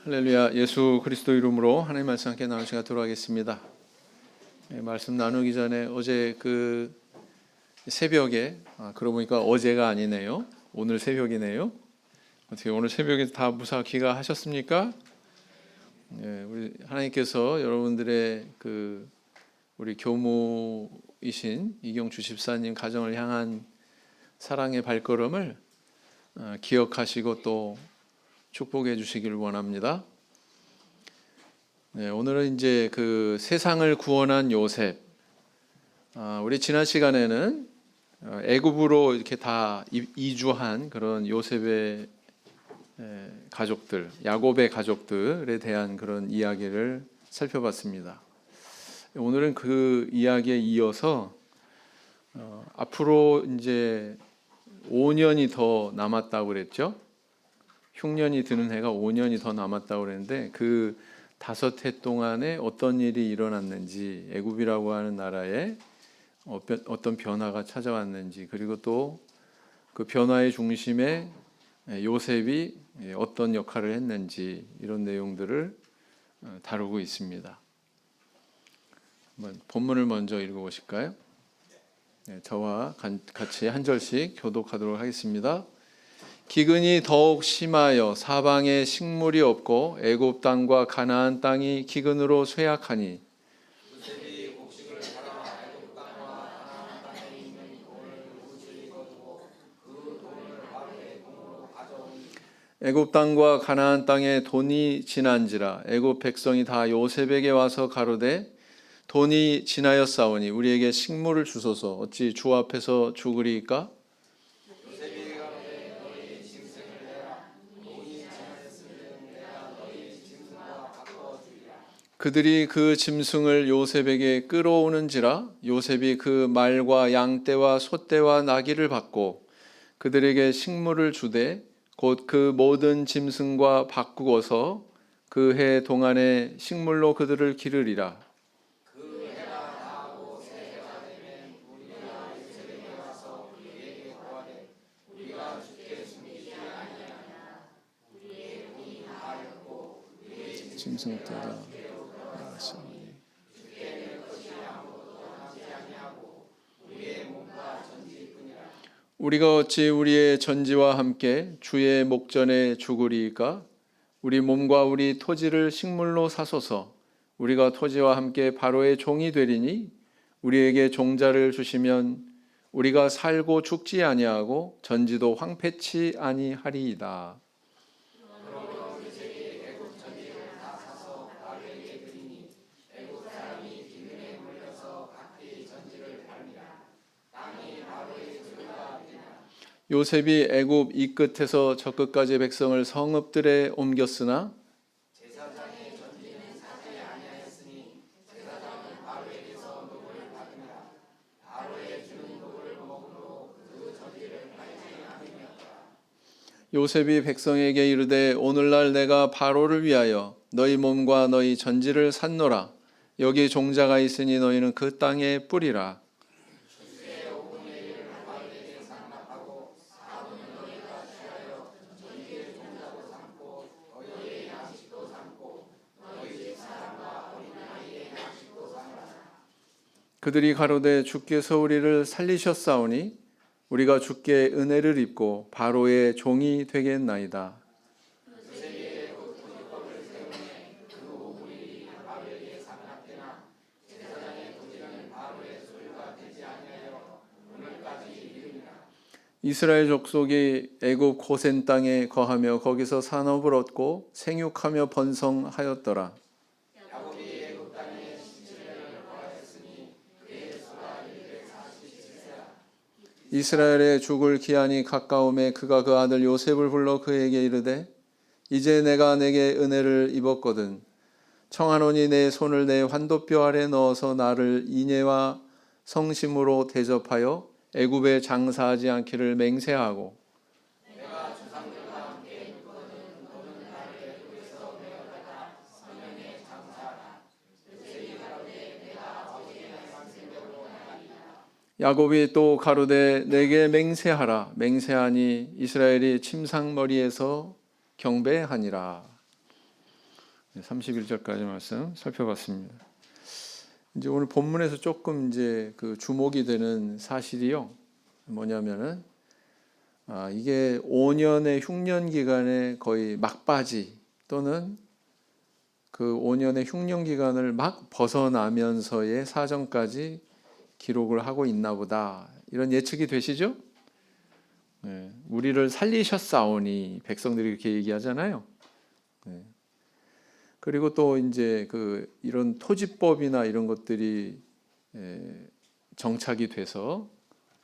할렐루야. 예수 그리스도 이름으로 하나님 말씀 함께 나누는 시간 들어가겠습니다. 말씀 나누기 전에 어제 그 새벽에 그러고 보니까 어제가 아니네요. 오늘 새벽이네요. 어떻게 오늘 새벽에 다 무사 귀가하셨습니까? 우리 하나님께서 여러분들의 그 우리 교무이신 이경주 집사님 가정을 향한 사랑의 발걸음을 기억하시고 또 축복해 주시기를 원합니다. 오늘은 이제 그 세상을 구원한 요셉. 우리 지난 시간에는 애굽으로 이렇게 다 이주한 그런 요셉의 가족들, 야곱의 가족들에 대한 그런 이야기를 살펴봤습니다. 오늘은 그 이야기에 이어서 앞으로 이제 5년이 더 남았다고 그랬죠. 흉년이 드는 해가 5년이 더 남았다고 그랬는데 그 5해 동안에 어떤 일이 일어났는지, 애굽이라고 하는 나라에 어떤 변화가 찾아왔는지, 그리고 또 그 변화의 중심에 요셉이 어떤 역할을 했는지, 이런 내용들을 다루고 있습니다. 본문을 먼저 읽어보실까요? 저와 같이 한 절씩 교독하도록 하겠습니다. 기근이 더욱 심하여 사방에 식물이 없고 애굽 땅과 가나안 땅이 기근으로 쇠약하니 애굽 땅과 가나안 땅에 돈이 지난지라 애굽 백성이 다 요셉에게 와서 가로되 돈이 지나였사오니 우리에게 식물을 주소서 어찌 주 앞에서 죽으리이까? 그들이 그 짐승을 요셉에게 끌어오는지라 요셉이 그 말과 양떼와 소떼와 나귀를 받고 그들에게 식물을 주되 곧 그 모든 짐승과 바꾸어서 그 해 동안에 식물로 그들을 기르리라. 짐승떼가 우리가 어찌 우리의 전지와 함께 주의 목전에 죽으리이까? 우리 몸과 우리 토지를 식물로 사소서. 우리가 토지와 함께 바로의 종이 되리니 우리에게 종자를 주시면 우리가 살고 죽지 아니하고 전지도 황폐치 아니하리이다. 요셉이 애굽 이 끝에서 저 끝까지 백성을 성읍들에 옮겼으나 요셉이 백성에게 이르되 오늘날 내가 바로를 위하여 너희 몸과 너희 전지를 샀노라. 여기 종자가 있으니 너희는 그 땅에 뿌리라. 그들이 가로되 주께서 우리를 살리셨사오니 우리가 주께 은혜를 입고 바로의 종이 되겠나이다. 이스라엘 족속이 애굽 고센 땅에 거하며 거기서 산업을 얻고 생육하며 번성하였더라. 이스라엘의 죽을 기한이 가까움에 그가 그 아들 요셉을 불러 그에게 이르되 이제 내가 내게 은혜를 입었거든 청하노니 내 손을 내 환도뼈 아래 넣어서 나를 인애와 성심으로 대접하여 애굽에 장사하지 않기를 맹세하고 야곱이 또 가로되 내게 맹세하라. 맹세하니 이스라엘이 침상머리에서 경배하니라. 31절까지 말씀 살펴봤습니다. 이제 오늘 본문에서 조금 이제 그 주목이 되는 사실이요. 뭐냐면은 이게 5년의 흉년 기간의 거의 막바지 또는 그 5년의 흉년 기간을 막 벗어나면서의 사정까지 기록을 하고 있나 보다. 이런 예측이 되시죠? 네, 우리를 살리셨사오니 백성들이 이렇게 얘기하잖아요. 네. 그리고 또 이제 이런 토지법이나 이런 것들이 정착이 돼서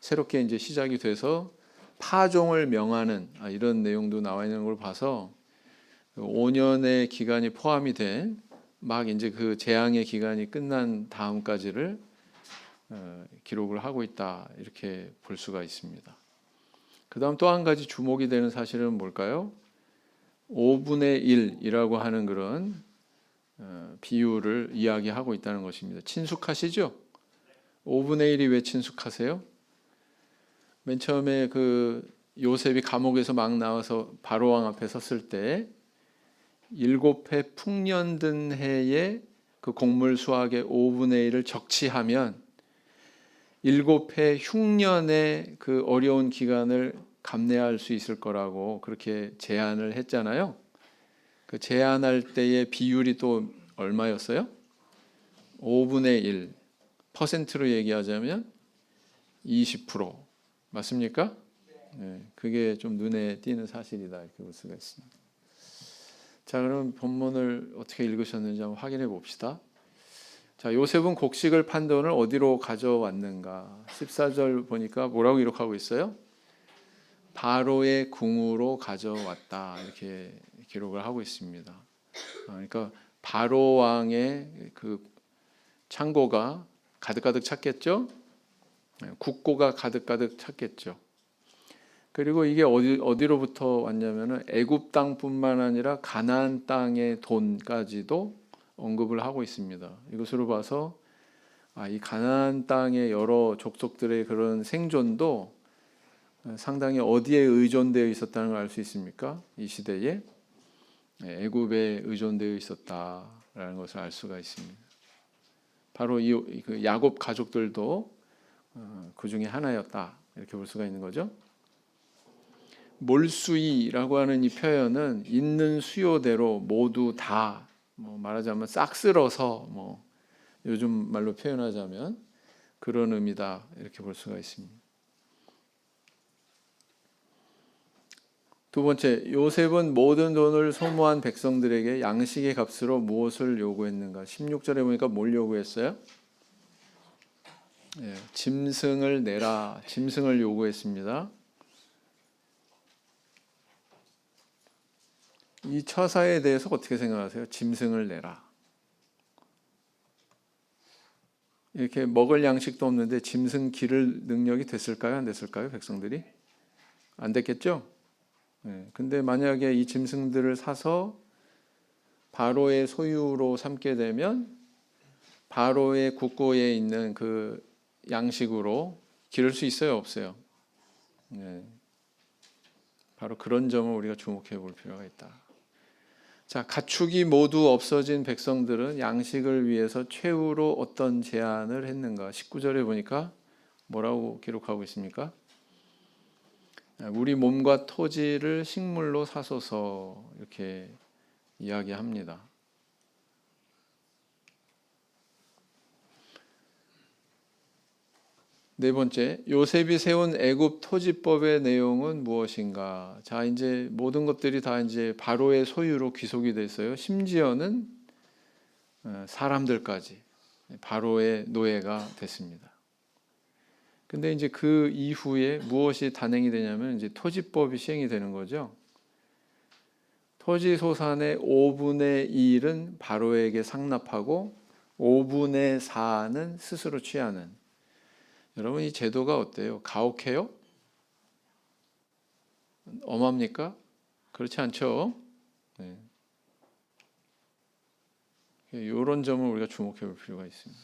새롭게 이제 시작이 돼서 파종을 명하는 이런 내용도 나와 있는 걸 봐서 5년의 기간이 포함이 된 막 이제 그 재앙의 기간이 끝난 다음까지를 기록을 하고 있다 이렇게 볼 수가 있습니다. 그다음 또 한 가지 주목이 되는 사실은 뭘까요? 5분의 1이라고 하는 그런 비율을 이야기하고 있다는 것입니다. 친숙하시죠? 5분의 1이 왜 친숙하세요? 맨 처음에 그 요셉이 감옥에서 막 나와서 바로왕 앞에 섰을 때 7해 풍년든 해에 그 곡물 수확의 5분의 1을 적치하면 7해 흉년의 그 어려운 기간을 감내할 수 있을 거라고 그렇게 제안을 했잖아요. 그 제안할 때의 비율이 또 얼마였어요? 5분의 1. 퍼센트로 얘기하자면 20%. 맞습니까? 네, 그게 좀 눈에 띄는 사실이다 이렇게 볼 수가 있습니다. 자, 그럼 본문을 어떻게 읽으셨는지 한번 확인해 봅시다. 자, 요셉은 곡식을 판 돈을 어디로 가져왔는가? 14절 보니까 뭐라고 기록하고 있어요? 바로의 궁으로 가져왔다 이렇게 기록을 하고 있습니다. 그러니까 바로 왕의 그 창고가 가득가득 찼겠죠? 국고가 가득가득 찼겠죠. 그리고 이게 어디로부터 왔냐면은 애굽 땅뿐만 아니라 가나안 땅의 돈까지도 언급을 하고 있습니다. 이것으로 봐서 이 가나안 땅의 여러 족속들의 그런 생존도 상당히 어디에 의존되어 있었다는 걸 알 수 있습니까? 이 시대에 애굽에 의존되어 있었다라는 것을 알 수가 있습니다. 바로 그 야곱 가족들도 그 중에 하나였다 이렇게 볼 수가 있는 거죠. 몰수이라고 하는 이 표현은 있는 수요대로 모두 다 말하자면 싹 쓸어서 요즘 말로 표현하자면 그런 의미다 이렇게 볼 수가 있습니다. 두 번째, 요셉은 모든 돈을 소모한 백성들에게 양식의 값으로 무엇을 요구했는가? 16절에 보니까 뭘 요구했어요? 짐승을 내라, 짐승을 요구했습니다. 이 처사에 대해서 어떻게 생각하세요? 짐승을 내라. 이렇게 먹을 양식도 없는데 짐승 기를 능력이 됐을까요? 안 됐을까요? 백성들이? 안 됐겠죠? 근데 만약에 이 짐승들을 사서 바로의 소유로 삼게 되면 바로의 국고에 있는 그 양식으로 기를 수 있어요? 없어요? 바로 그런 점을 우리가 주목해 볼 필요가 있다. 자, 가축이 모두 없어진 백성들은 양식을 위해서 최후로 어떤 제안을 했는가? 19절에 보니까 뭐라고 기록하고 있습니까? 우리 몸과 토지를 식물로 사소서 이렇게 이야기합니다. 네 번째, 요셉이 세운 애굽 토지법의 내용은 무엇인가? 자, 이제 모든 것들이 다 이제 바로의 소유로 귀속이 됐어요. 심지어는 사람들까지 바로의 노예가 됐습니다. 근데 이제 그 이후에 무엇이 단행이 되냐면 이제 토지법이 시행이 되는 거죠. 토지 소산의 5분의 1은 바로에게 상납하고 5분의 4는 스스로 취하는. 여러분 이 제도가 어때요? 가혹해요? 엄합니까? 그렇지 않죠? 네. 이런 점을 우리가 주목해 볼 필요가 있습니다.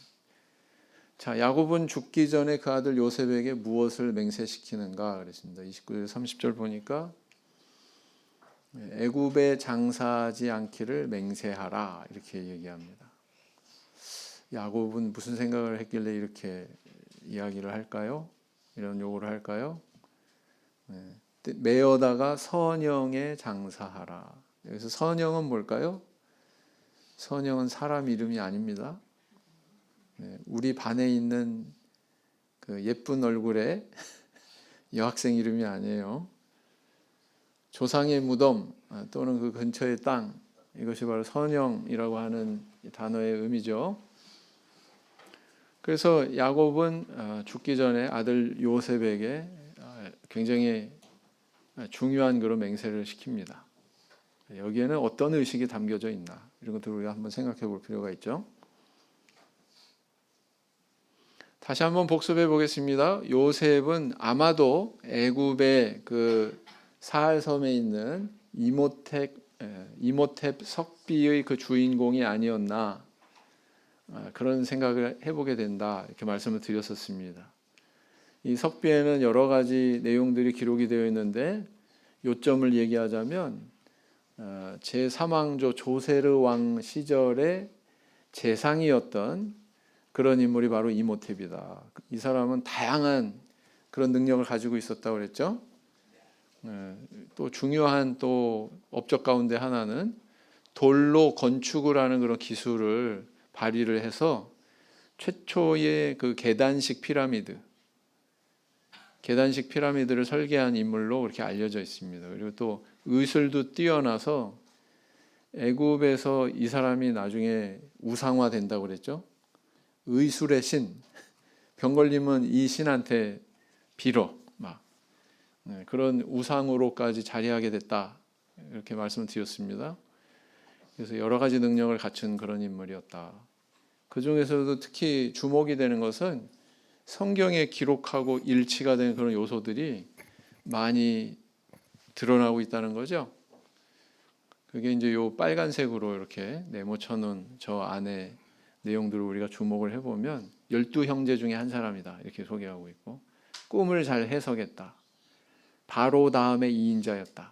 자, 야곱은 죽기 전에 그 아들 요셉에게 무엇을 맹세시키는가 그랬습니다. 29절 30절 보니까 애굽에 장사하지 않기를 맹세하라 이렇게 얘기합니다. 야곱은 무슨 생각을 했길래 이렇게 이야기를 할까요? 이런 요구를 할까요? 매어다가 선영에 장사하라. 여기서 선영은 뭘까요? 선영은 사람 이름이 아닙니다. 우리 반에 있는 그 예쁜 얼굴의 여학생 이름이 아니에요. 조상의 무덤 또는 그 근처의 땅, 이것이 바로 선영이라고 하는 단어의 의미죠. 그래서 야곱은 죽기 전에 아들 요셉에게 굉장히 중요한 그런 맹세를 시킵니다. 여기에는 어떤 의식이 담겨져 있나, 이런 것들을 우리가 한번 생각해 볼 필요가 있죠. 다시 한번 복습해 보겠습니다. 요셉은 아마도 애굽의 그 사할섬에 있는 이모텝 석비의 그 주인공이 아니었나, 그런 생각을 해보게 된다, 이렇게 말씀을 드렸었습니다. 이 석비에는 여러 가지 내용들이 기록이 되어 있는데 요점을 얘기하자면 제3왕조 조세르 왕 시절의 재상이었던 그런 인물이 바로 이모텝이다. 이 사람은 다양한 그런 능력을 가지고 있었다고 그랬죠. 또 중요한 또 업적 가운데 하나는 돌로 건축을 하는 그런 기술을 발휘를 해서 최초의 그 계단식 피라미드를 설계한 인물로 그렇게 알려져 있습니다. 그리고 또 의술도 뛰어나서 애굽에서 이 사람이 나중에 우상화 된다고 그랬죠. 의술의 신, 병 걸리면 이 신한테 빌어 막 그런 우상으로까지 자리하게 됐다, 이렇게 말씀을 드렸습니다. 그래서 여러 가지 능력을 갖춘 그런 인물이었다. 그 중에서도 특히 주목이 되는 것은 성경에 기록하고 일치가 되는 그런 요소들이 많이 드러나고 있다는 거죠. 그게 이제 요 빨간색으로 이렇게 네모쳐 놓은 저 안에 내용들을 우리가 주목을 해보면 12형제 중에 한 사람이다, 이렇게 소개하고 있고, 꿈을 잘 해석했다, 바로 다음에 2인자였다,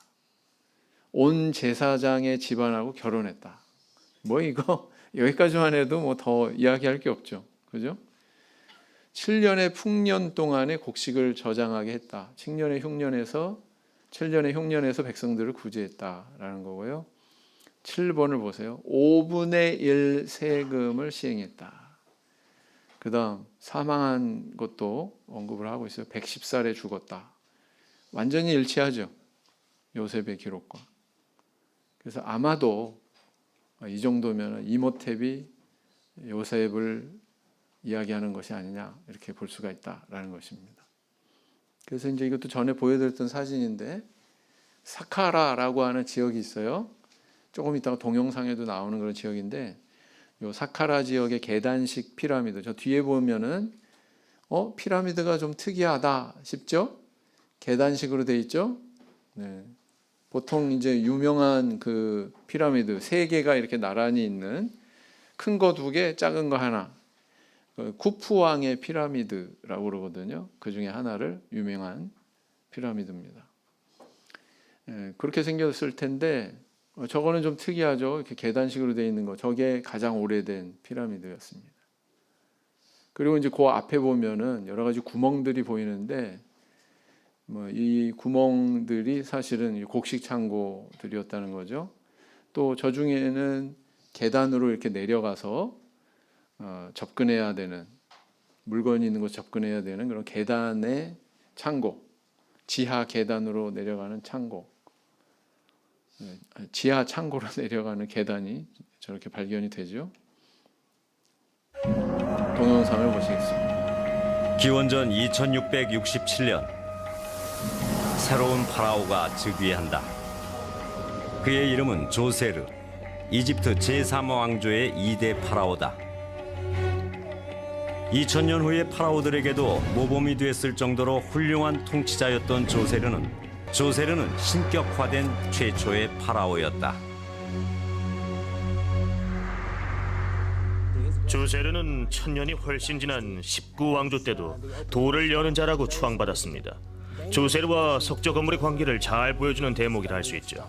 온 제사장의 집안하고 결혼했다. 뭐 이거 여기까지만 해도 뭐 더 이야기할 게 없죠, 그죠? 7년의 풍년 동안에 곡식을 저장하게 했다. 7년의 흉년에서 백성들을 구제했다라는 거고요. 7번을 보세요. 5분의 1 세금을 시행했다. 그 다음 사망한 것도 언급을 하고 있어요. 110살에 죽었다. 완전히 일치하죠, 요셉의 기록과. 그래서 아마도 이 정도면 이모텝이 요셉을 이야기하는 것이 아니냐, 이렇게 볼 수가 있다라는 것입니다. 그래서 이제 이것도 전에 보여드렸던 사진인데, 사카라라고 하는 지역이 있어요. 조금 이따가 동영상에도 나오는 그런 지역인데, 요 사카라 지역의 계단식 피라미드, 저 뒤에 보면은 피라미드가 좀 특이하다 싶죠? 계단식으로 돼 있죠? 네. 보통 이제 유명한 그 피라미드 3개가 이렇게 나란히 있는, 큰 거 2개, 작은 거 하나, 쿠프 왕의 피라미드라고 그러거든요. 그 중에 하나를 유명한 피라미드입니다. 그렇게 생겼을 텐데 저거는 좀 특이하죠. 이렇게 계단식으로 되어 있는 거, 저게 가장 오래된 피라미드였습니다. 그리고 이제 그 앞에 보면은 여러 가지 구멍들이 보이는데, 이 구멍들이 사실은 곡식 창고들이었다는 거죠. 또 저 중에는 계단으로 이렇게 내려가서 접근해야 되는, 물건이 있는 곳 접근해야 되는 그런 계단의 창고, 지하 계단으로 내려가는 창고, 지하 창고로 내려가는 계단이 저렇게 발견이 되죠. 동영상을 보시겠습니다. 기원전 2667년 새로운 파라오가 즉위한다. 그의 이름은 조세르, 이집트 제3왕조의 2대 파라오다. 2000년 후의 파라오들에게도 모범이 됐을 정도로 훌륭한 통치자였던 조세르는 신격화된 최초의 파라오였다. 조세르는 1000년이 훨씬 지난 19왕조 때도 돌을 여는 자라고 추앙받았습니다. 조세르와 석조 건물의 관계를 잘 보여주는 대목이라 할 수 있죠.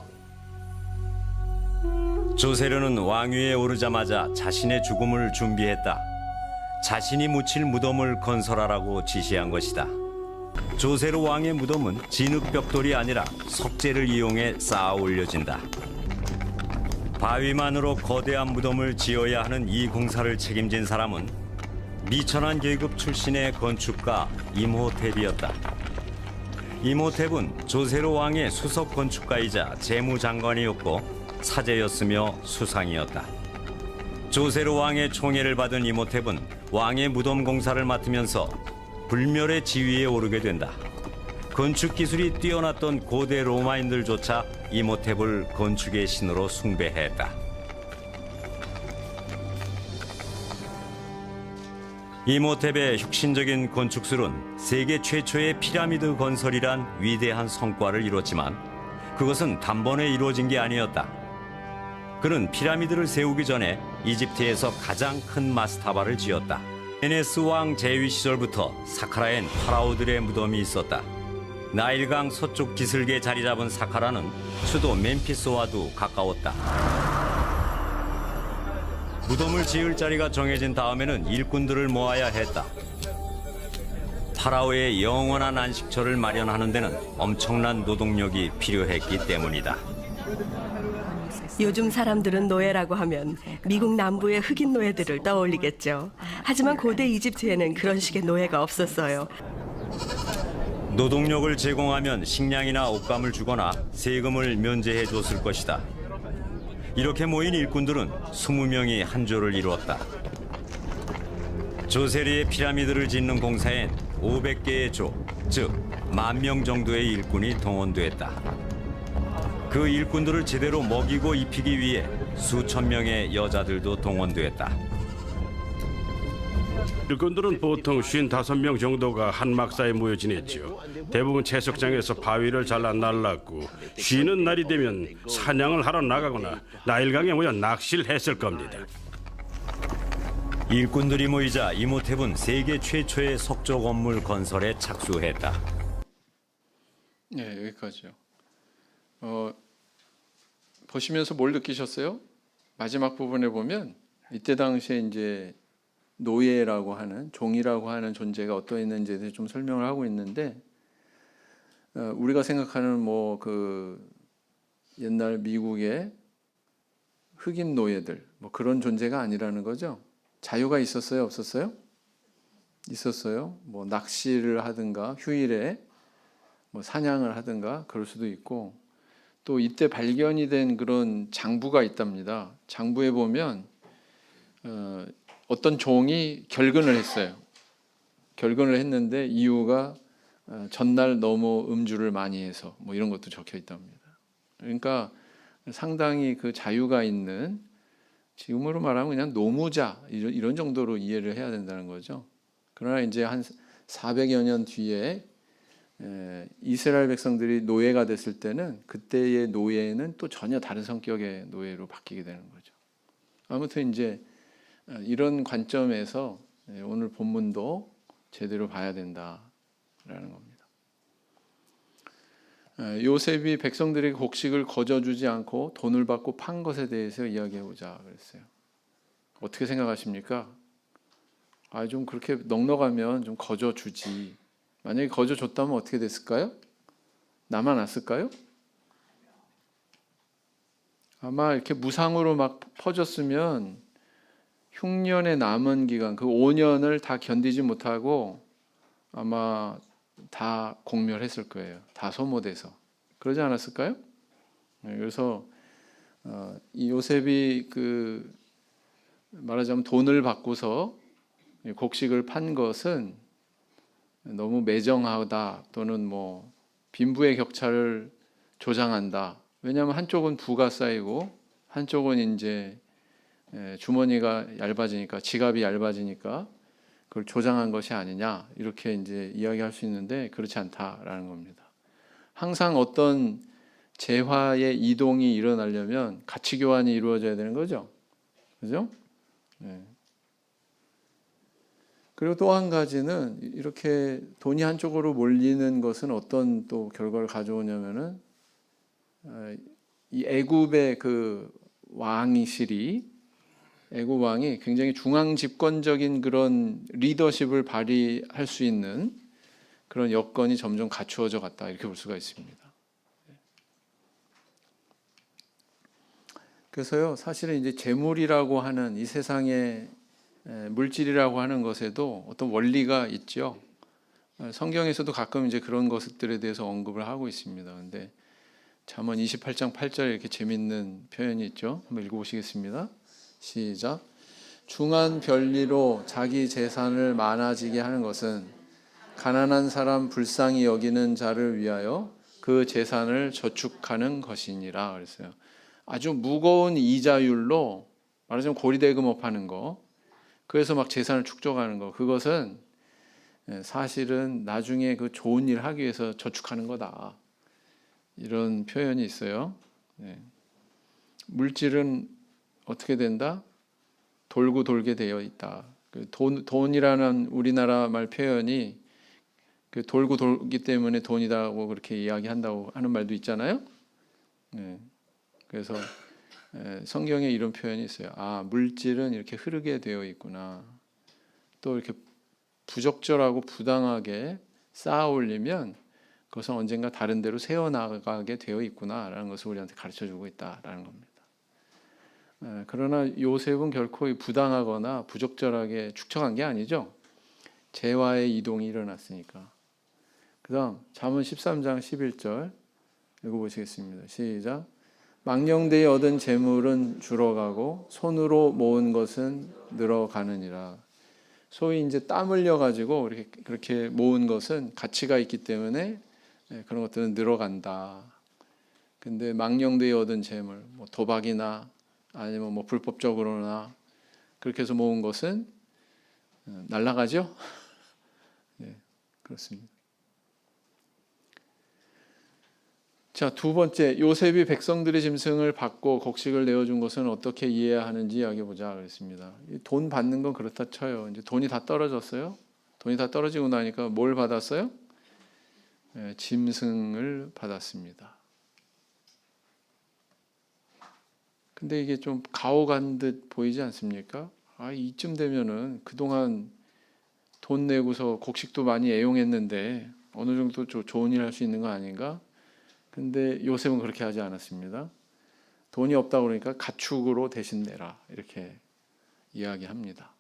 조세르는 왕위에 오르자마자 자신의 죽음을 준비했다. 자신이 묻힐 무덤을 건설하라고 지시한 것이다. 조세르 왕의 무덤은 진흙벽돌이 아니라 석재를 이용해 쌓아 올려진다. 바위만으로 거대한 무덤을 지어야 하는 이 공사를 책임진 사람은 미천한 계급 출신의 건축가 임호텝이었다. 임호텝은 조세르 왕의 수석 건축가이자 재무장관이었고 사제였으며 수상이었다. 조세르 왕의 총애를 받은 임호텝은 왕의 무덤 공사를 맡으면서 불멸의 지위에 오르게 된다. 건축 기술이 뛰어났던 고대 로마인들조차 임호텝을 건축의 신으로 숭배했다. 임호텝의 혁신적인 건축술은 세계 최초의 피라미드 건설이란 위대한 성과를 이뤘지만 그것은 단번에 이루어진 게 아니었다. 그는 피라미드를 세우기 전에 이집트에서 가장 큰 마스타바를 지었다. 메네스 왕 재위 시절부터 사카라엔 파라오들의 무덤이 있었다. 나일강 서쪽 기슭에 자리 잡은 사카라는 수도 멤피스와도 가까웠다. 무덤을 지을 자리가 정해진 다음에는 일꾼들을 모아야 했다. 파라오의 영원한 안식처를 마련하는 데는 엄청난 노동력이 필요했기 때문이다. 요즘 사람들은 노예라고 하면 미국 남부의 흑인 노예들을 떠올리겠죠. 하지만 고대 이집트에는 그런 식의 노예가 없었어요. 노동력을 제공하면 식량이나 옷감을 주거나 세금을 면제해 줬을 것이다. 이렇게 모인 일꾼들은 20명이 한 조를 이루었다. 조세르의 피라미드를 짓는 공사엔 500개의 조, 즉 10,000명 정도의 일꾼이 동원됐다. 그 일꾼들을 제대로 먹이고 입히기 위해 수천 명의 여자들도 동원됐다. 일꾼들은 보통 55명 정도가 한 막사에 모여 지냈죠. 대부분 채석장에서 바위를 잘라 날랐고 쉬는 날이 되면 사냥을 하러 나가거나 나일강에 모여 낚시를 했을 겁니다. 일꾼들이 모이자 임호텝은 세계 최초의 석조 건물 건설에 착수했다. 네, 여기까지요. 보시면서 뭘 느끼셨어요? 마지막 부분에 보면 이때 당시에 이제 노예라고 하는 종이라고 하는 존재가 어떠했는지에 대해서 좀 설명을 하고 있는데 우리가 생각하는 뭐 그 옛날 미국의 흑인 노예들 뭐 그런 존재가 아니라는 거죠. 자유가 있었어요, 없었어요? 있었어요. 뭐 낚시를 하든가 휴일에 뭐 사냥을 하든가 그럴 수도 있고 또 이때 발견이 된 그런 장부가 있답니다. 장부에 보면 어떤 종이 결근을 했어요. 결근을 했는데 이유가 전날 너무 음주를 많이 해서 뭐 이런 것도 적혀 있답니다. 그러니까 상당히 그 자유가 있는 지금으로 말하면 그냥 노무자 이런 정도로 이해를 해야 된다는 거죠. 그러나 이제 한 400여 년 뒤에 이스라엘 백성들이 노예가 됐을 때는 그때의 노예는 또 전혀 다른 성격의 노예로 바뀌게 되는 거죠. 아무튼 이제 이런 관점에서 오늘 본문도 제대로 봐야 된다라는 겁니다. 요셉이 백성들에게 곡식을 거저주지 않고 돈을 받고 판 것에 대해서 이야기해보자 그랬어요. 어떻게 생각하십니까? 좀 그렇게 넉넉하면 좀 거저주지. 만약에 거저줬다면 어떻게 됐을까요? 남아났을까요? 아마 이렇게 무상으로 막 퍼졌으면 흉년의 남은 기간, 그 5년을 다 견디지 못하고 아마 다 공멸했을 거예요. 다 소모돼서. 그러지 않았을까요? 그래서 이 요셉이 그 말하자면 돈을 받고서 곡식을 판 것은 너무 매정하다 또는 뭐 빈부의 격차를 조장한다. 왜냐하면 한쪽은 부가 쌓이고 한쪽은 이제 주머니가 얇아지니까 지갑이 얇아지니까 그걸 조장한 것이 아니냐 이렇게 이제 이야기할 수 있는데 그렇지 않다라는 겁니다. 항상 어떤 재화의 이동이 일어나려면 가치 교환이 이루어져야 되는 거죠. 그죠? 네. 그리고 또 한 가지는 이렇게 돈이 한쪽으로 몰리는 것은 어떤 또 결과를 가져오냐면은 이 애굽의 그 애굽 왕이 굉장히 중앙 집권적인 그런 리더십을 발휘할 수 있는 그런 여건이 점점 갖추어져 갔다 이렇게 볼 수가 있습니다. 그래서요, 사실은 이제 재물이라고 하는 이 세상의 물질이라고 하는 것에도 어떤 원리가 있죠. 성경에서도 가끔 이제 그런 것들에 대해서 언급을 하고 있습니다. 근데 잠언 28장 8절에 이렇게 재밌는 표현이 있죠. 한번 읽어보시겠습니다. 시작. 중한 별리로 자기 재산을 많아지게 하는 것은 가난한 사람 불쌍히 여기는 자를 위하여 그 재산을 저축하는 것이니라 그랬어요. 아주 무거운 이자율로 말하자면 고리대금업하는 거, 그래서 막 재산을 축적하는 거, 그것은 사실은 나중에 그 좋은 일 하기 위해서 저축하는 거다. 이런 표현이 있어요. 물질은 어떻게 된다? 돌고 돌게 되어 있다. 돈이라는 우리나라 말 표현이 그 돌고 돌기 때문에 돈이다고 그렇게 이야기한다고 하는 말도 있잖아요. 그래서 성경에 이런 표현이 있어요. 아, 물질은 이렇게 흐르게 되어 있구나. 또 이렇게 부적절하고 부당하게 쌓아 올리면 그것은 언젠가 다른 데로 새어나가게 되어 있구나라는 것을 우리한테 가르쳐주고 있다라는 겁니다. 그러나 요셉은 결코 부당하거나 부적절하게 축적한 게 아니죠. 재화의 이동이 일어났으니까. 그 다음 잠언 13장 11절 읽어보시겠습니다. 시작. 망령되이 얻은 재물은 줄어가고 손으로 모은 것은 늘어가느니라. 소위 이제 땀 흘려 가지고 그렇게 모은 것은 가치가 있기 때문에 그런 것들은 늘어간다. 근데 망령되이 얻은 재물, 뭐 도박이나 아니면 뭐 불법적으로나 그렇게 해서 모은 것은 날아가죠. 네, 그렇습니다. 자, 두 번째, 요셉이 백성들의 짐승을 받고 곡식을 내어준 것은 어떻게 이해해야 하는지 이야기해 보자 그랬습니다. 돈 받는 건 그렇다 쳐요. 이제 돈이 다 떨어졌어요. 돈이 다 떨어지고 나니까 뭘 받았어요? 짐승을 받았습니다. 근데 이게 좀 가오간 듯 보이지 않습니까? 아, 이쯤 되면은 그동안 돈 내고서 곡식도 많이 애용했는데 어느 정도 좋은 일 할 수 있는 거 아닌가? 근데 요셉은 그렇게 하지 않았습니다. 돈이 없다 그러니까 가축으로 대신 내라 이렇게 이야기합니다.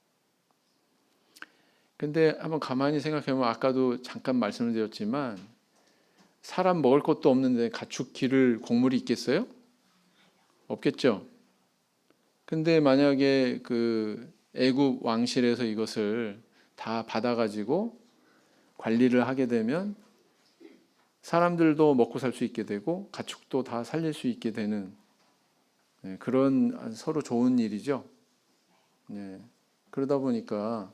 근데 한번 가만히 생각해보면 아까도 잠깐 말씀을 드렸지만 사람 먹을 것도 없는데 가축 기를 곡물이 있겠어요? 없겠죠. 근데 만약에 그 애굽 왕실에서 이것을 다 받아가지고 관리를 하게 되면 사람들도 먹고 살 수 있게 되고 가축도 다 살릴 수 있게 되는 그런 서로 좋은 일이죠. 그러다 보니까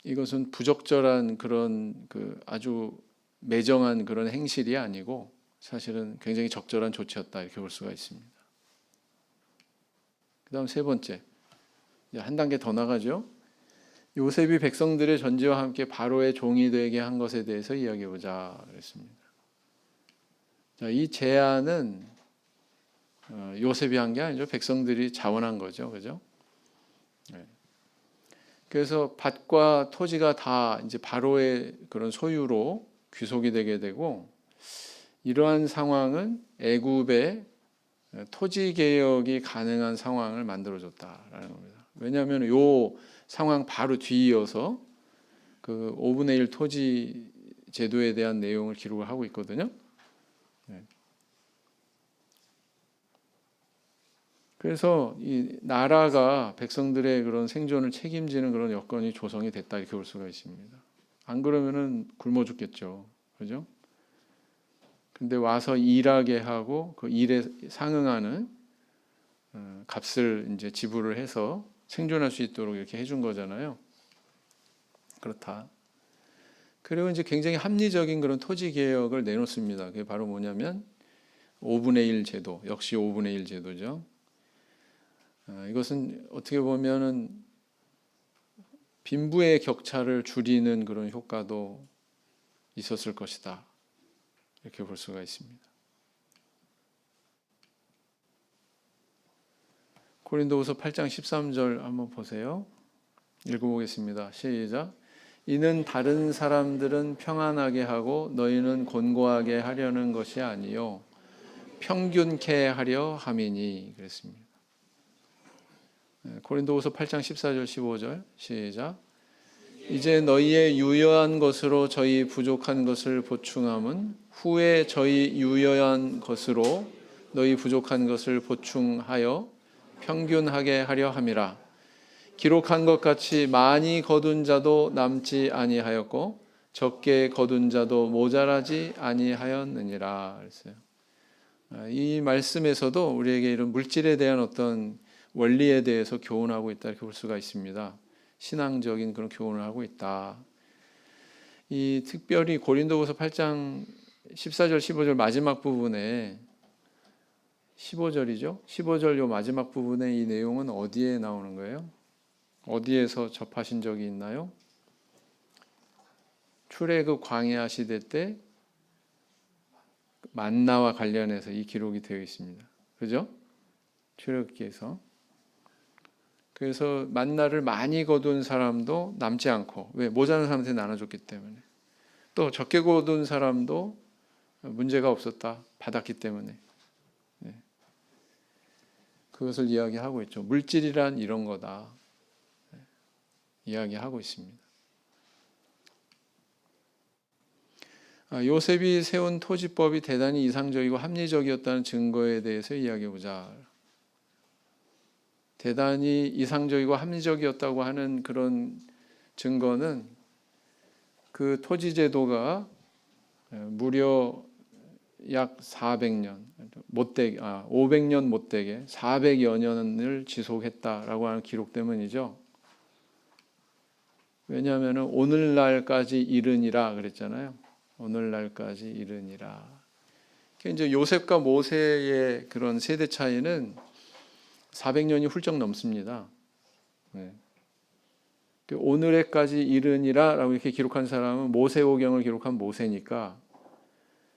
이것은 부적절한 그런 그 아주 매정한 그런 행실이 아니고 사실은 굉장히 적절한 조치였다 이렇게 볼 수가 있습니다. 그다음 세 번째, 한 단계 더 나가죠. 요셉이 백성들의 전지와 함께 바로의 종이 되게 한 것에 대해서 이야기해 보자 그랬습니다. 자, 이 제안은 요셉이 한 게 아니죠. 백성들이 자원한 거죠, 그죠? 그래서 밭과 토지가 다 이제 바로의 그런 소유로 귀속이 되게 되고 이러한 상황은 애굽의 토지 개혁이 가능한 상황을 만들어줬다라는 겁니다. 왜냐하면 요 상황 바로 뒤이어서 그 5분의 1 토지 제도에 대한 내용을 기록을 하고 있거든요. 그래서 이 나라가 백성들의 그런 생존을 책임지는 그런 여건이 조성이 됐다 이렇게 볼 수가 있습니다. 안 그러면은 굶어 죽겠죠, 그죠? 근데 와서 일하게 하고 그 일에 상응하는 값을 이제 지불을 해서 생존할 수 있도록 이렇게 해준 거잖아요. 그렇다. 그리고 이제 굉장히 합리적인 그런 토지 개혁을 내놓습니다. 그게 바로 뭐냐면 5분의 1 제도, 역시 5분의 1 제도죠. 이것은 어떻게 보면은 빈부의 격차를 줄이는 그런 효과도 있었을 것이다. 이렇게 볼 수가 있습니다. 고린도후서 8장 13절 한번 보세요. 읽어보겠습니다. 시작. 이는 다른 사람들은 평안하게 하고 너희는 곤고하게 하려는 것이 아니요 평균케 하려 함이니 그랬습니다. 고린도후서 8장 14절 15절 시작. 이제 너희의 유효한 것으로 저희 부족한 것을 보충함은 후에 저희 유효한 것으로 너희 부족한 것을 보충하여 평균하게 하려 함이라. 기록한 것 같이 많이 거둔 자도 남지 아니하였고 적게 거둔 자도 모자라지 아니하였느니라 그랬어요. 이 말씀에서도 우리에게 이런 물질에 대한 어떤 원리에 대해서 교훈하고 있다 이렇게 볼 수가 있습니다. 신앙적인 그런 교훈을 하고 있다. 이 특별히 고린도후서 8장 14절 15절 마지막 부분에 15절이죠. 15절 요 마지막 부분에 이 내용은 어디에 나오는 거예요? 어디에서 접하신 적이 있나요? 출애굽 광야 시대 때 만나와 관련해서 이 기록이 되어 있습니다. 그죠? 출애굽기에서. 그래서 만나를 많이 거둔 사람도 남지 않고, 왜? 모자란 사람한테 나눠줬기 때문에. 또 적게 거둔 사람도 문제가 없었다. 받았기 때문에. 네. 그것을 이야기하고 있죠. 물질이란 이런 거다. 네. 이야기하고 있습니다. 요셉이 세운 토지법이 대단히 이상적이고 합리적이었다는 증거에 대해서 이야기해보자. 대단히 이상적이고 합리적이었다고 하는 그런 증거는 그 토지 제도가 무려 약 400년, 500년 못되게 400여 년을 지속했다라고 하는 기록 때문이죠. 왜냐하면 오늘날까지 이르니라 그랬잖아요. 오늘날까지 이르니라. 이제 요셉과 모세의 그런 세대 차이는 400년이 훌쩍 넘습니다. 네. 오늘에까지 이르니라라고 이렇게 기록한 사람은 모세오경을 기록한 모세니까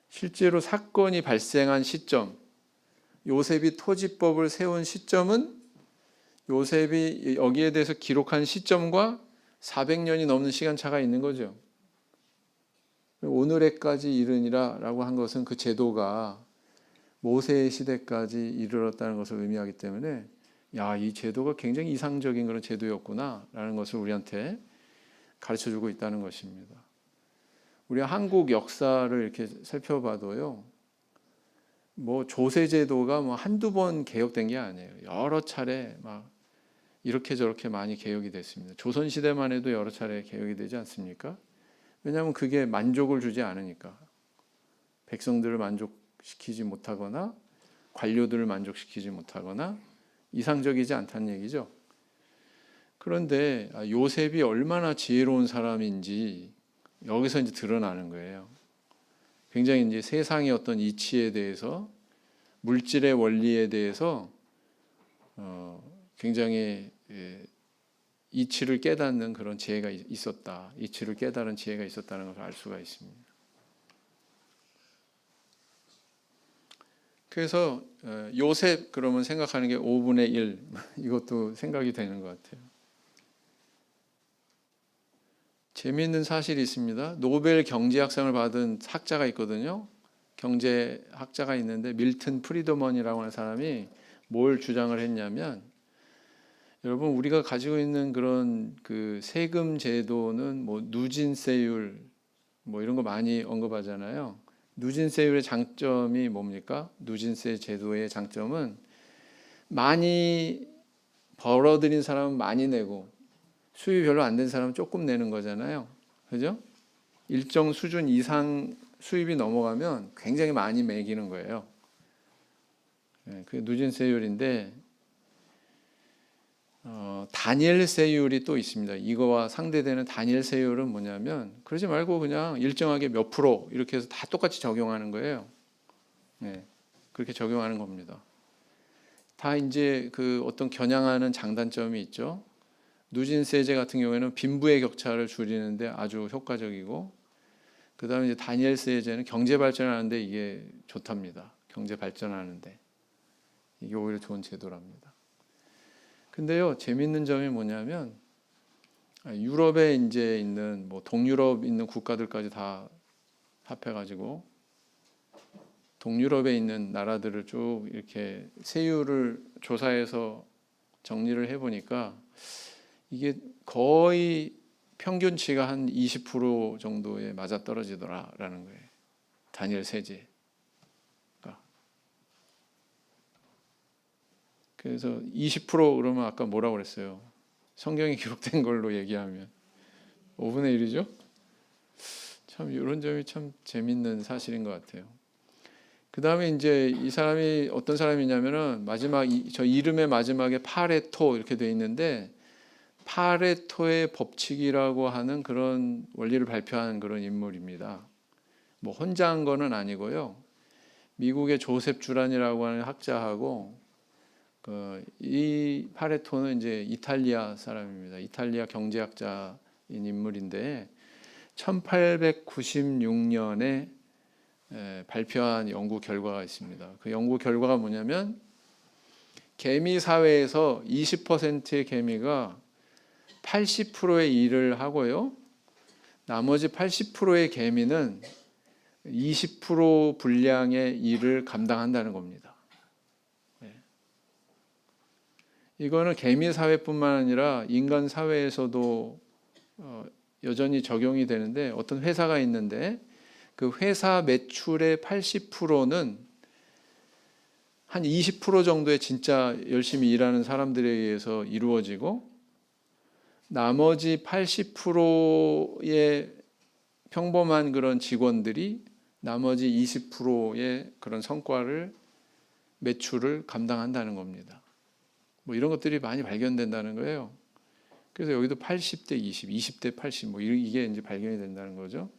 실제로 사건이 발생한 시점, 요셉이 토지법을 세운 시점은 요셉이 여기에 대해서 기록한 시점과 400년이 넘는 시간차가 있는 거죠. 오늘에까지 이르니라라고 한 것은 그 제도가 모세의 시대까지 이르렀다는 것을 의미하기 때문에 이 제도가 굉장히 이상적인 그런 제도였구나라는 것을 우리한테 가르쳐주고 있다는 것입니다. 우리가 한국 역사를 이렇게 살펴봐도요, 조세 제도가 한두 번 개혁된 게 아니에요. 여러 차례 막 이렇게 저렇게 많이 개혁이 됐습니다. 조선 시대만 해도 여러 차례 개혁이 되지 않습니까? 왜냐하면 그게 만족을 주지 않으니까. 백성들을 만족시키지 못하거나 관료들을 만족시키지 못하거나 이상적이지 않다는 얘기죠. 그런데 요셉이 얼마나 지혜로운 사람인지 여기서 이제 드러나는 거예요. 굉장히 이제 세상의 어떤 이치에 대해서, 물질의 원리에 대해서 굉장히 이치를 깨닫는 그런 지혜가 있었다. 이치를 깨달은 지혜가 있었다는 것을 알 수가 있습니다. 그래서 요셉 그러면 생각하는 게 5분의 1 이것도 생각이 되는 것 같아요. 재미있는 사실이 있습니다. 노벨 경제학상을 받은 학자가 있거든요. 경제학자가 있는데 밀튼 프리드먼이라고 하는 사람이 뭘 주장을 했냐면, 여러분 우리가 가지고 있는 그런 그 세금 제도는 누진세율 이런 거 많이 언급하잖아요. 누진세율의 장점이 뭡니까? 누진세 제도의 장점은 많이 벌어들인 사람은 많이 내고 수입이 별로 안 된 사람은 조금 내는 거잖아요. 그죠? 일정 수준 이상 수입이 넘어가면 굉장히 많이 매기는 거예요. 그게 누진세율인데 단일세율이 또 있습니다. 이거와 상대되는 단일세율은 뭐냐면 그러지 말고 그냥 일정하게 몇 프로 이렇게 해서 다 똑같이 적용하는 거예요. 네, 그렇게 적용하는 겁니다. 다 이제 그 어떤 겨냥하는 장단점이 있죠. 누진세제 같은 경우에는 빈부의 격차를 줄이는데 아주 효과적이고, 그 다음에 이제 단일세제는 경제 발전하는데 이게 좋답니다. 경제 발전하는데 이게 오히려 좋은 제도랍니다. 근데요, 재밌는 점이 뭐냐면 유럽에 이제 있는 뭐 동유럽 있는 국가들까지 다 합해가지고 동유럽에 있는 나라들을 쭉 이렇게 세율을 조사해서 정리를 해보니까 이게 거의 평균치가 한 20% 정도에 맞아떨어지더라라는 거예요. 단일 세제. 그래서 20% 그러면 아까 뭐라고 그랬어요? 성경에 기록된 걸로 얘기하면 5분의 1이죠? 참 이런 점이 참 재밌는 사실인 것 같아요. 그 다음에 이제 이 사람이 어떤 사람이냐면은 마지막 저 이름의 마지막에 파레토 이렇게 돼 있는데 파레토의 법칙이라고 하는 그런 원리를 발표한 그런 인물입니다. 뭐 혼자 한 거는 아니고요. 미국의 조셉 주란이라고 하는 학자하고 이 파레토는 이제 이탈리아 사람입니다. 이탈리아 경제학자인 인물인데 1896년에 발표한 연구 결과가 있습니다. 그 연구 결과가 뭐냐면 개미 사회에서 20%의 개미가 80%의 일을 하고요. 나머지 80%의 개미는 20% 분량의 일을 감당한다는 겁니다. 이거는 개미 사회뿐만 아니라 인간 사회에서도 여전히 적용이 되는데 어떤 회사가 있는데 그 회사 매출의 80%는 한 20% 정도의 진짜 열심히 일하는 사람들에 의해서 이루어지고 나머지 80%의 평범한 그런 직원들이 나머지 20%의 그런 성과를 매출을 감당한다는 겁니다. 뭐 이런 것들이 많이 발견된다는 거예요. 그래서 여기도 80대 20, 20대 80 뭐 이게 이제 발견이 된다는 거죠.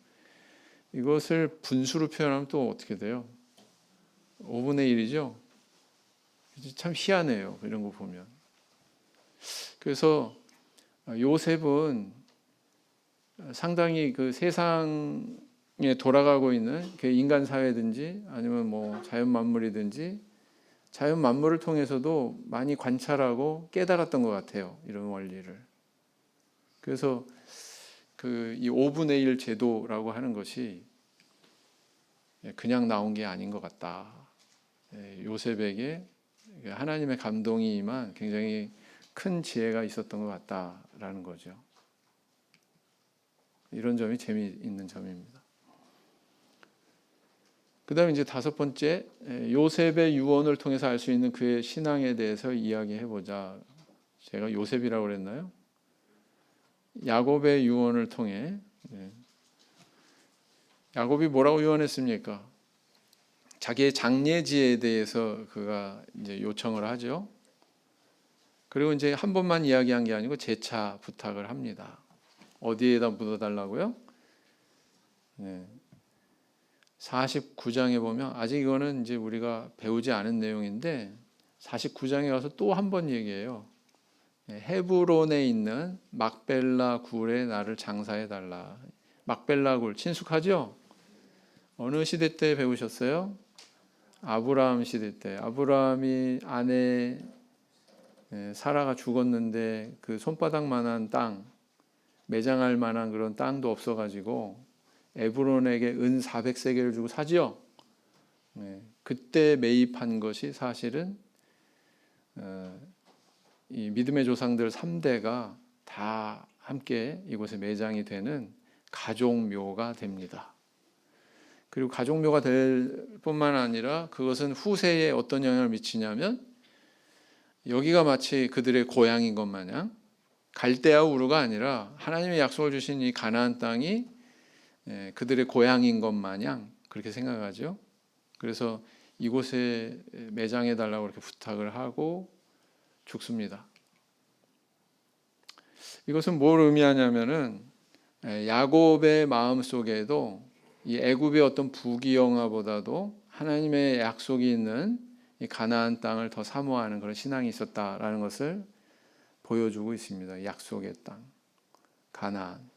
이것을 분수로 표현하면 또 어떻게 돼요? 5분의 1이죠. 참 희한해요. 이런 거 보면. 그래서 요셉은 상당히 그 세상에 돌아가고 있는 그 인간 사회든지 아니면 뭐 자연 만물이든지 자연 만물을 통해서도 많이 관찰하고 깨달았던 것 같아요. 이런 원리를. 그래서 이 5분의 1 제도라고 하는 것이 그냥 나온 게 아닌 것 같다. 요셉에게 하나님의 감동이 임한 굉장히 큰 지혜가 있었던 것 같다라는 거죠. 이런 점이 재미있는 점입니다. 그 다음에 이제 5번째, 요셉의 유언을 통해서 알 수 있는 그의 신앙에 대해서 이야기해보자. 제가 요셉이라고 그랬나요? 야곱의 유언을 통해 야곱이 뭐라고 유언했습니까? 자기의 장례지에 대해서 그가 이제 요청을 하죠. 그리고 이제 한 번만 이야기한 게 아니고 재차 부탁을 합니다. 어디에다 묻어달라고요? 49장에 보면 아직 이거는 이제 우리가 배우지 않은 내용인데 49장에 가서 또 한 번 얘기해요. 헤브론에 있는 막벨라 굴에 나를 장사해 달라. 막벨라 굴 친숙하죠? 어느 시대 때 배우셨어요? 아브라함 시대 때. 아브라함이 아내 사라가 죽었는데 그 손바닥만한 땅, 매장할 만한 그런 땅도 없어가지고 에브론에게 은 400세겔을 주고 사지요. 그때 매입한 것이 사실은 이 믿음의 조상들 3대가 다 함께 이곳에 매장이 되는 가족묘가 됩니다. 그리고 가족묘가 될 뿐만 아니라 그것은 후세에 어떤 영향을 미치냐면 여기가 마치 그들의 고향인 것 마냥 갈대아 우르가 아니라 하나님의 약속을 주신 이 가나안 땅이 그들의 고향인 것 마냥 그렇게 생각하죠. 그래서 이곳에 매장해 달라고 이렇게 부탁을 하고 죽습니다. 이것은 뭘 의미하냐면은 야곱의 마음 속에도 이 애굽의 어떤 부귀영화보다도 하나님의 약속이 있는 이 가나안 땅을 더 사모하는 그런 신앙이 있었다라는 것을 보여주고 있습니다. 약속의 땅, 가나안.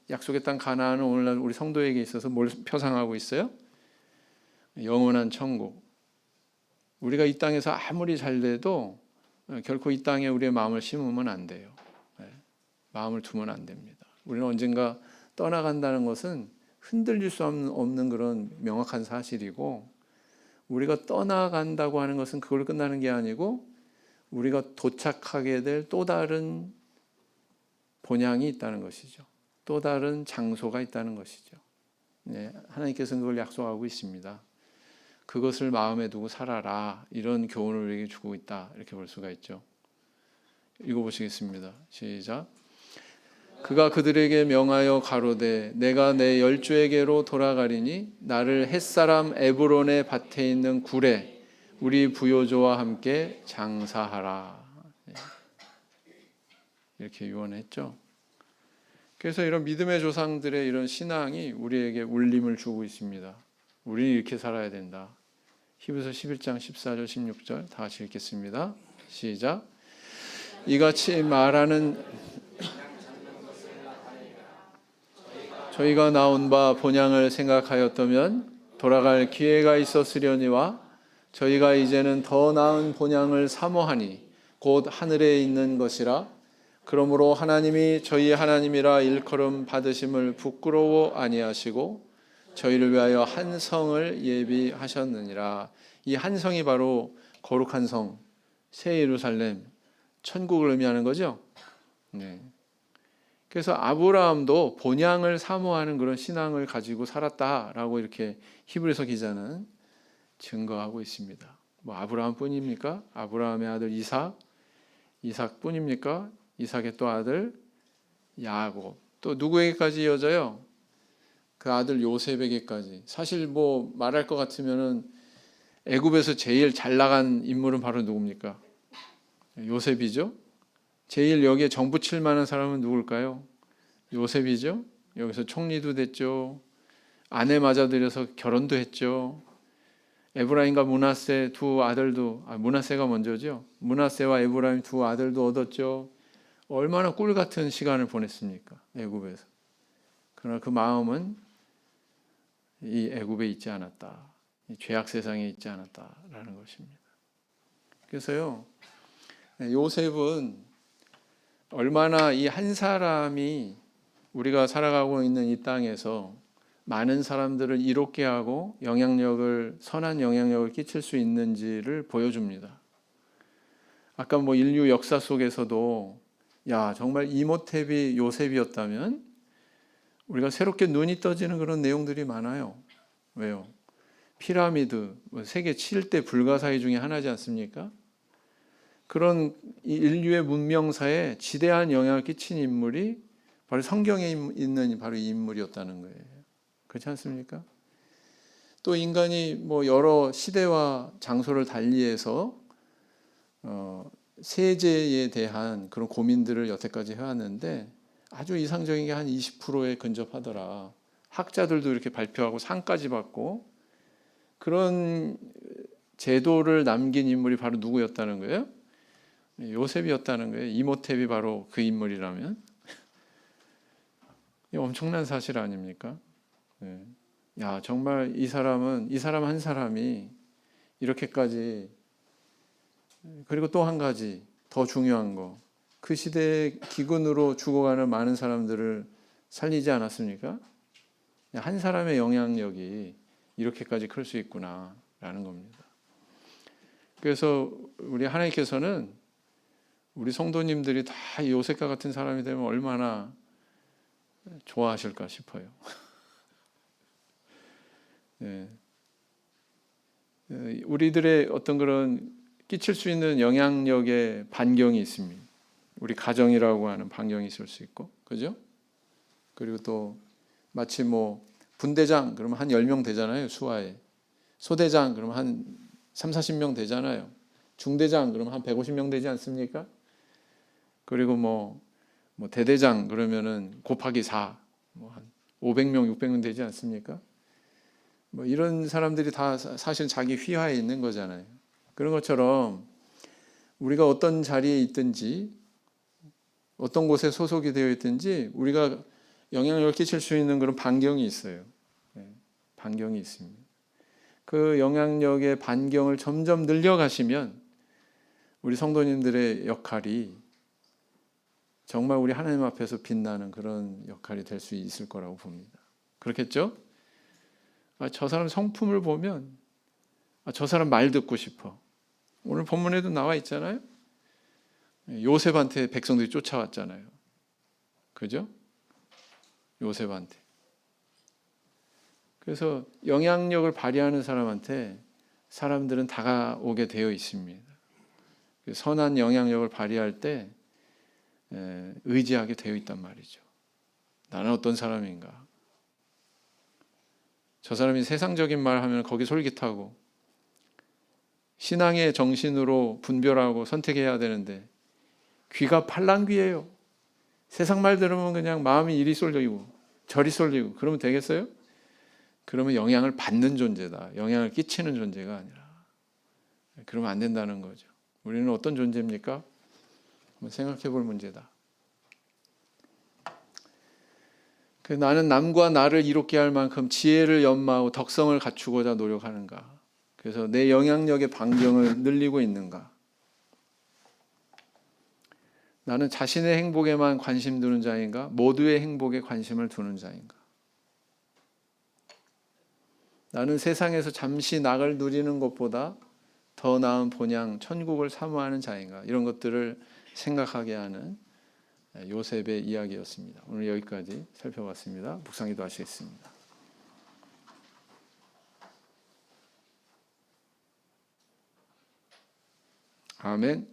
약속의 땅 가나안은 오늘날 우리 성도에게 있어서 뭘 표상하고 있어요? 영원한 천국. 우리가 이 땅에서 아무리 잘 돼도 결코 이 땅에 우리의 마음을 심으면 안 돼요. 마음을 두면 안 됩니다. 우리는 언젠가 떠나간다는 것은 흔들릴 수 없는 그런 명확한 사실이고, 우리가 떠나간다고 하는 것은 그걸로 끝나는 게 아니고 우리가 도착하게 될 또 다른 본향이 있다는 것이죠. 또 다른 장소가 있다는 것이죠. 하나님께서는 그걸 약속하고 있습니다. 그것을 마음에 두고 살아라, 이런 교훈을 우리에게 주고 있다, 이렇게 볼 수가 있죠. 읽어보시겠습니다. 시작. 그가 그들에게 명하여 가로되 내가 내 열조에게로 돌아가리니 나를 햇사람 에브론의 밭에 있는 굴에 우리 부요조와 함께 장사하라, 이렇게 유언했죠. 그래서 이런 믿음의 조상들의 이런 신앙이 우리에게 울림을 주고 있습니다. 우리는 이렇게 살아야 된다. 히브리서 11장 14절 16절 다 같이 읽겠습니다. 시작. 이같이 말하는 저희가 나온 바 본향을 생각하였다면 돌아갈 기회가 있었으려니와 저희가 이제는 더 나은 본향을 사모하니 곧 하늘에 있는 것이라. 그러므로 하나님이 저희 하나님이라 일컬음 받으심을 부끄러워 아니하시고 저희를 위하여 한 성을 예비하셨느니라. 이 한 성이 바로 거룩한 성, 새 예루살렘, 천국을 의미하는 거죠. 그래서 아브라함도 본향을 사모하는 그런 신앙을 가지고 살았다라고 이렇게 히브리서 기자는 증거하고 있습니다. 뭐 아브라함뿐입니까? 아브라함의 아들 이삭뿐입니까? 이삭의 또 아들 야곱, 또 누구에게까지 이어져요? 그 아들 요셉에게까지. 사실 뭐 말할 것 같으면은 애굽에서 제일 잘 나간 인물은 바로 누굽니까? 요셉이죠. 제일 여기에 정부 칠 만한 사람은 누굴까요? 요셉이죠. 여기서 총리도 됐죠. 아내 맞아들여서 결혼도 했죠. 에브라임과 므낫세 두 아들도, 므낫세가 먼저죠. 므낫세와 에브라임 두 아들도 얻었죠. 얼마나 꿀 같은 시간을 보냈습니까? 애굽에서. 그러나 그 마음은 이 애굽에 있지 않았다. 이 죄악 세상에 있지 않았다라는 것입니다. 그래서요, 요셉은 얼마나 이 한 사람이 우리가 살아가고 있는 이 땅에서 많은 사람들을 이롭게 하고 선한 영향력을 끼칠 수 있는지를 보여줍니다. 아까 뭐 인류 역사 속에서도 정말 이모텝이 요셉이었다면 우리가 새롭게 눈이 떠지는 그런 내용들이 많아요. 왜요? 피라미드, 세계 7대 불가사의 중에 하나지 않습니까? 그런 인류의 문명사에 지대한 영향을 끼친 인물이 바로 성경에 있는 바로 이 인물이었다는 거예요. 그렇지 않습니까? 또 인간이 뭐 여러 시대와 장소를 달리해서 세제에 대한 그런 고민들을 여태까지 해왔는데 아주 이상적인 게 한 20%에 근접하더라. 학자들도 이렇게 발표하고 상까지 받고 그런 제도를 남긴 인물이 바로 누구였다는 거예요? 요셉이었다는 거예요. 이모텝이 바로 그 인물이라면 엄청난 사실 아닙니까? 정말 이 사람 한 사람이 이렇게까지. 그리고 또 한 가지 더 중요한 거, 그 시대의 기근으로 죽어가는 많은 사람들을 살리지 않았습니까? 한 사람의 영향력이 이렇게까지 클 수 있구나라는 겁니다. 그래서 우리 하나님께서는 우리 성도님들이 다 요셉과 같은 사람이 되면 얼마나 좋아하실까 싶어요. 우리들의 어떤 그런 끼칠 수 있는 영향력의 반경이 있습니다. 우리 가정이라고 하는 반경이 있을 수 있고, 그죠? 그리고 또 마치 뭐 분대장 그러면 한 10명 되잖아요, 수하에. 소대장 그러면 한 30-40명 되잖아요. 중대장 그러면 한 150명 되지 않습니까? 그리고 뭐 대대장 그러면은 곱하기 4, 뭐 한 500명, 600명 되지 않습니까? 뭐 이런 사람들이 다 사실 자기 휘하에 있는 거잖아요. 그런 것처럼 우리가 어떤 자리에 있든지 어떤 곳에 소속이 되어 있든지 우리가 영향력을 끼칠 수 있는 그런 반경이 있어요. 반경이 있습니다. 그 영향력의 반경을 점점 늘려가시면 우리 성도님들의 역할이 정말 우리 하나님 앞에서 빛나는 그런 역할이 될 수 있을 거라고 봅니다. 그렇겠죠? 저 사람 성품을 보면 저 사람 말 듣고 싶어. 오늘 본문에도 나와 있잖아요. 요셉한테 백성들이 쫓아왔잖아요. 그죠? 요셉한테. 그래서 영향력을 발휘하는 사람한테 사람들은 다가오게 되어 있습니다. 선한 영향력을 발휘할 때 의지하게 되어 있단 말이죠. 나는 어떤 사람인가? 저 사람이 세상적인 말 하면 거기 솔깃하고 신앙의 정신으로 분별하고 선택해야 되는데 귀가 팔랑귀예요. 세상 말 들으면 그냥 마음이 이리 쏠리고 저리 쏠리고 그러면 되겠어요? 그러면 영향을 받는 존재다. 영향을 끼치는 존재가 아니라. 그러면 안 된다는 거죠. 우리는 어떤 존재입니까? 한번 생각해 볼 문제다. 나는 남과 나를 이롭게 할 만큼 지혜를 연마하고 덕성을 갖추고자 노력하는가? 그래서 내 영향력의 반경을 늘리고 있는가? 나는 자신의 행복에만 관심 두는 자인가? 모두의 행복에 관심을 두는 자인가? 나는 세상에서 잠시 낙을 누리는 것보다 더 나은 본향 천국을 사모하는 자인가? 이런 것들을 생각하게 하는 요셉의 이야기였습니다. 오늘 여기까지 살펴봤습니다. 묵상기도 하시겠습니다. 아멘.